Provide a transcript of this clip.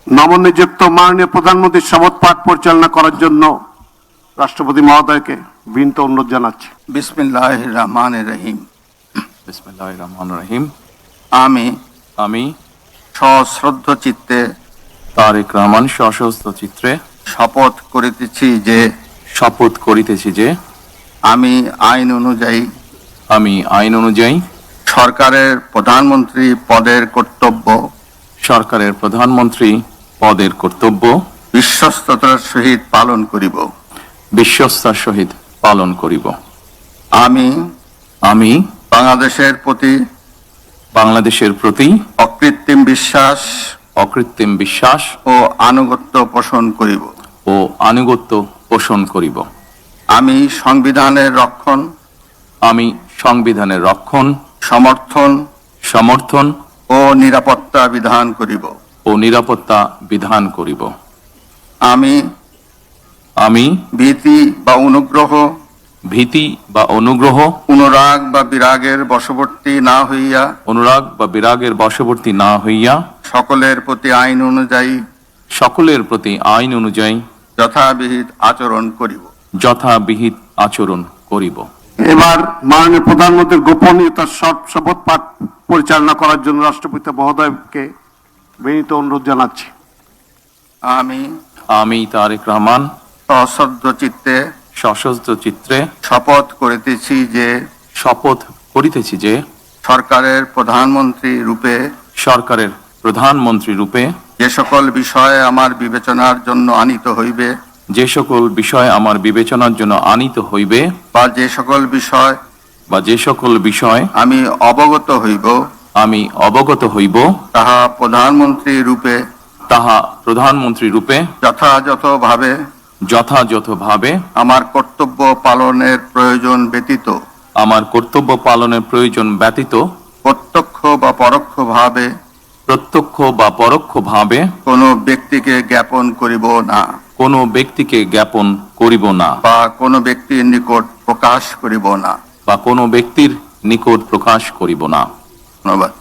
নবনিযুক্ত মাননীয় প্রধানমন্ত্রীর শপথ পাঠ পরিচালনা করার জন্য রাষ্ট্রপতি মহোদয়কে বিনীত অনুরোধ জানাচ্ছি। বিসমিল্লাহির রহমানির রহিম। বিসমিল্লাহির রহমানির রহিম। আমি সশ্রদ্ধ চিত্তে তারেক রহমান সশস্ত্র চিত্রে শপথ করিতেছি যে আমি আইন অনুযায়ী সরকারের প্রধানমন্ত্রী পদের কর্তব্য বিশ্বস্ততার সহিত পালন করিব। আমি বাংলাদেশের প্রতি অকৃত্রিম বিশ্বাস ও আনুগত্য পোষণ করিব। আমি সংবিধানের রক্ষণ সমর্থন ও নিরাপত্তা বিধান করিব। আমি ভীতি বা অনুগ্রহ অনুরাগ বা বিরাগের বশবর্তী না হইয়া সকলের প্রতি আইন অনুযায়ী যথাবিহিত আচরণ করিব। এবার মাননীয় প্রধানমন্ত্রীর গোপনীয়তার শপথ পাঠ পরিচালনা করার জন্য রাষ্ট্রপতি মহোদয়কে বিনীত অনুরোধ জানাচ্ছি। আমি তারেক রহমান সশস্ত্র চিত্রে শপথ করিতেছি যে সরকারের প্রধানমন্ত্রী রূপে যে সকল বিষয় আমার বিবেচনার জন্য আনিত হইবে বা যে সকল বিষয় আমি অবগত হইব তাহা প্রধানমন্ত্রী রূপে যথাযথভাবে আমার কর্তব্য পালনের প্রয়োজন ব্যতীত প্রত্যক্ষ বা পরোক্ষভাবে কোনো ব্যক্তিকে জ্ঞাপন করিব না বা কোনো ব্যক্তির নিকট প্রকাশ করিব না। ধন্যবাদ।